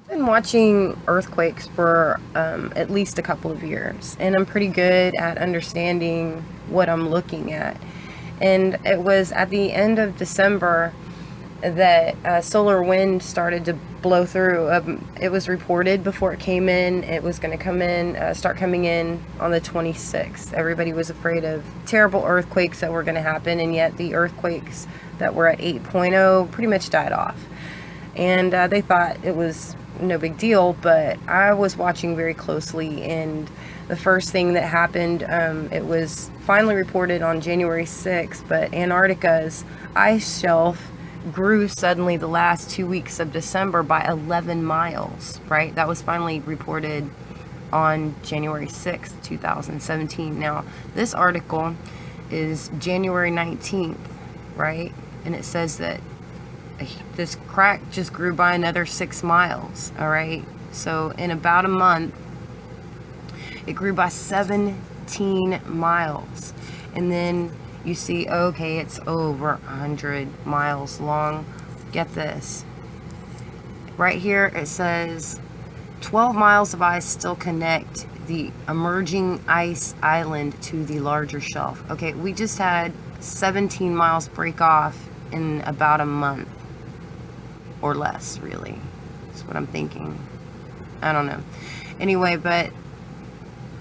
Been watching earthquakes for at least a couple of years, and I'm pretty good at understanding what I'm looking at. And it was at the end of December that solar wind started to blow through. It was reported before it came in. It was going to come in, start coming in on the 26th. Everybody was afraid of terrible earthquakes that were going to happen, and yet the earthquakes that were at 8.0 pretty much died off. And they thought it was no big deal, but I was watching very closely, and the first thing that happened, it was finally reported on January 6th, but Antarctica's ice shelf grew suddenly the last 2 weeks of December by 11 miles, right? That was finally reported on January 6th, 2017. Now, this article is January 19th, right? And it says that this crack just grew by another 6 miles, all right? So in about a month, it grew by 17 miles. And then you see, okay, it's over 100 miles long. Get this. Right here it says 12 miles of ice still connect the emerging ice island to the larger shelf. Okay, we just had 17 miles break off in about a month. Or less, really. That's what I'm thinking. I don't know. Anyway, but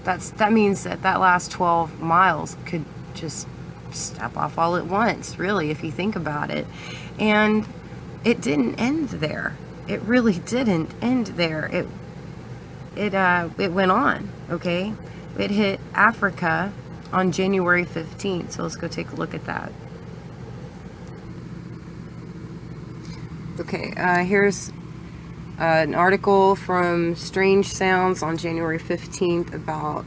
that means that last 12 miles could just step off all at once, really, if you think about it. And it didn't end there. It really didn't end there. It went on, okay? It hit Africa on January 15th. So let's go take a look at that. Okay, here's an article from Strange Sounds on January 15th about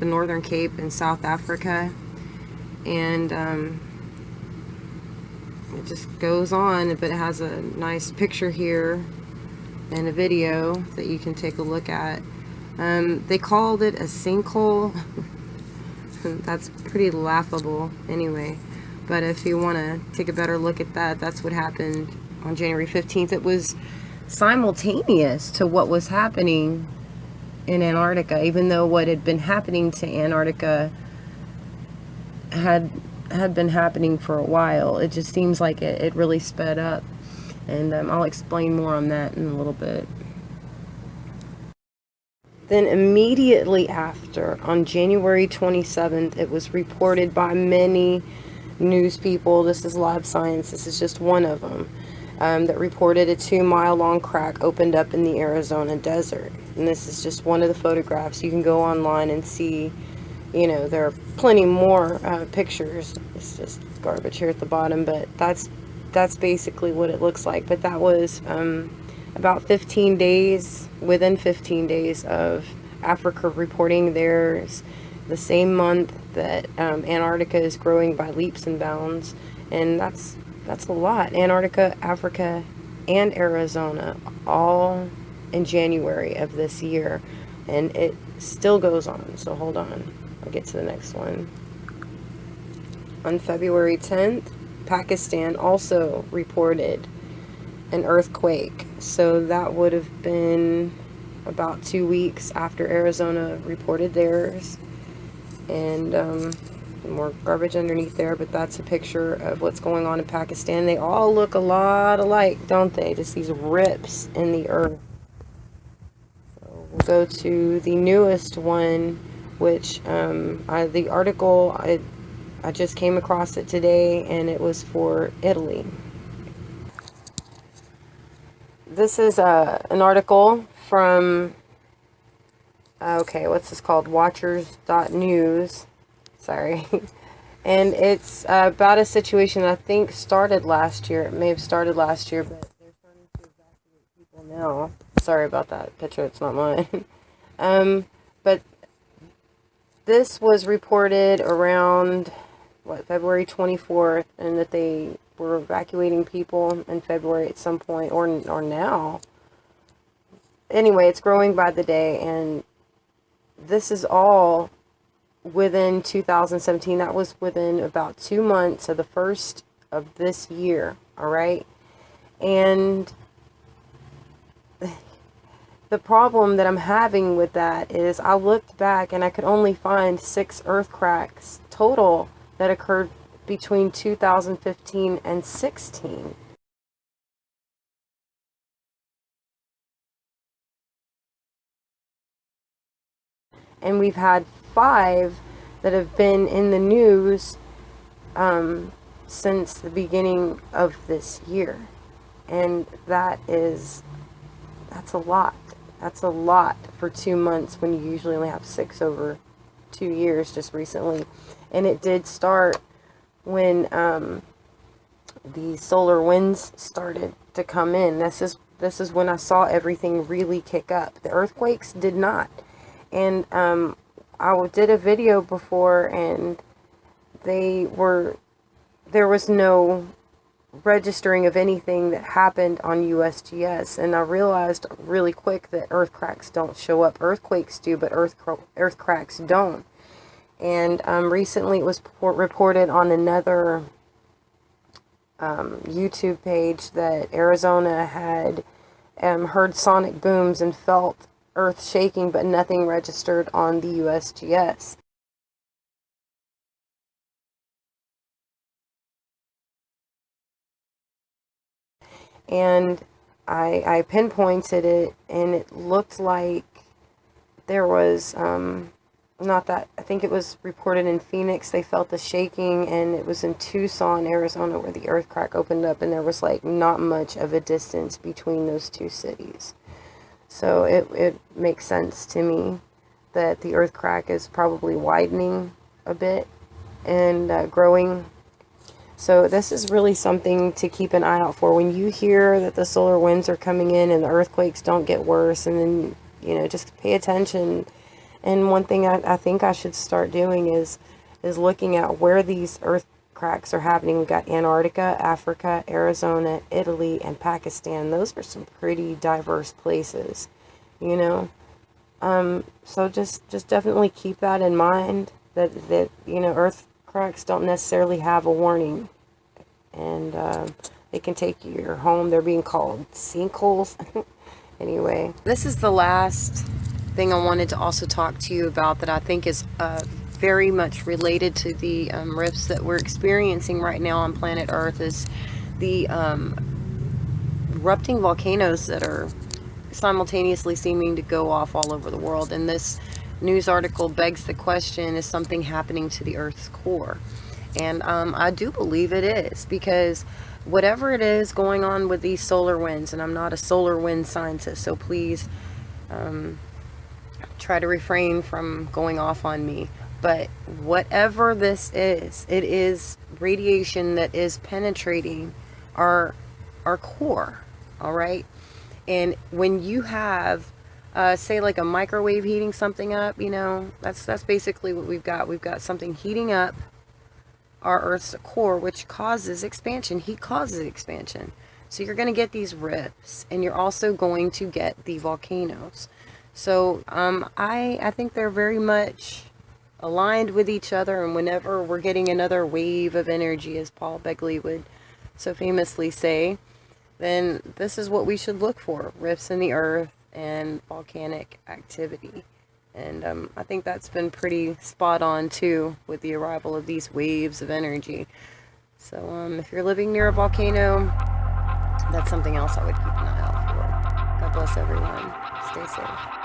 the Northern Cape in South Africa. And it just goes on, but it has a nice picture here and a video that you can take a look at. They called it a sinkhole. That's pretty laughable anyway. But if you want to take a better look at that, that's what happened on January 15th. It was simultaneous to what was happening in Antarctica, even though what had been happening to Antarctica had been happening for a while. It just seems like it really sped up. And I'll explain more on that in a little bit. Then immediately after, on January 27th, it was reported by many news people. This is Live Science. This is just one of them. That reported a 2-mile long crack opened up in the Arizona desert. And this is just one of the photographs. You can go online and see, you know, there are plenty more pictures. It's just garbage here at the bottom, but that's basically what it looks like. But that was about 15 days, within 15 days of Africa reporting theirs, the same month that Antarctica is growing by leaps and bounds. And that's a lot. Antarctica, Africa, and Arizona, all in January of this year. And it still goes on. So hold on. I'll get to the next one. On February 10th, Pakistan also reported an earthquake. So that would have been about 2 weeks after Arizona reported theirs. And more garbage underneath there, but that's a picture of what's going on in Pakistan. They all look a lot alike, don't they? Just these rips in the earth. So we'll go to the newest one, which the article, I just came across it today, and it was for Italy. This is an article from, okay, what's this called? Watchers.news. Sorry. And it's about a situation that I think started last year. It may have started last year, but they're starting to evacuate people now. Sorry about that picture. It's not mine. But this was reported around, February 24th, and that they were evacuating people in February at some point, or now. Anyway, it's growing by the day, and this is all within 2017. That was within about 2 months of the first of this year, all right? And the problem that I'm having with that is I looked back and I could only find 6 earth cracks total that occurred between 2015 and 16. And we've had 5 that have been in the news since the beginning of this year. And that's a lot. That's a lot for 2 months when you usually only have 6 over 2 years just recently. And it did start when the solar winds started to come in. This is when I saw everything really kick up. The earthquakes did not. And I did a video before, and there was no registering of anything that happened on USGS, and I realized really quick that earth cracks don't show up. Earthquakes do, but earth cracks don't. And recently it was reported on another YouTube page that Arizona had heard sonic booms and felt earth shaking, but nothing registered on the USGS. And I pinpointed it, and it looked like there was not that, I think it was reported in Phoenix they felt the shaking, and it was in Tucson, Arizona, where the earth crack opened up, and there was like not much of a distance between those 2 cities. So it makes sense to me that the earth crack is probably widening a bit and growing. So this is really something to keep an eye out for. When you hear that the solar winds are coming in and the earthquakes don't get worse, and then, you know, just pay attention. And one thing I think I should start doing is looking at where these earth cracks are happening. We've got Antarctica, Africa, Arizona, Italy, and Pakistan. Those are some pretty diverse places, you know. So just definitely keep that in mind, that you know, earth cracks don't necessarily have a warning, and they can take your home. They're being called sinkholes. Anyway, this is the last thing I wanted to also talk to you about that I think is very much related to the rifts that we're experiencing right now on planet Earth, is the erupting volcanoes that are simultaneously seeming to go off all over the world. And this news article begs the question, is something happening to the Earth's core? And I do believe it is, because whatever it is going on with these solar winds, and I'm not a solar wind scientist, so please try to refrain from going off on me, but whatever this is, it is radiation that is penetrating our core. All right. And when you have say like a microwave heating something up, you know, that's basically what we've got. We've got something heating up our Earth's core, which causes expansion. Heat causes expansion. So you're going to get these rifts, and you're also going to get the volcanoes. So I think they're very much aligned with each other, and whenever we're getting another wave of energy, as Paul Begley would so famously say, then this is what we should look for: rifts in the earth and volcanic activity. And I think that's been pretty spot on too, with the arrival of these waves of energy. So if you're living near a volcano, that's something else I would keep an eye out for. God bless everyone. Stay safe.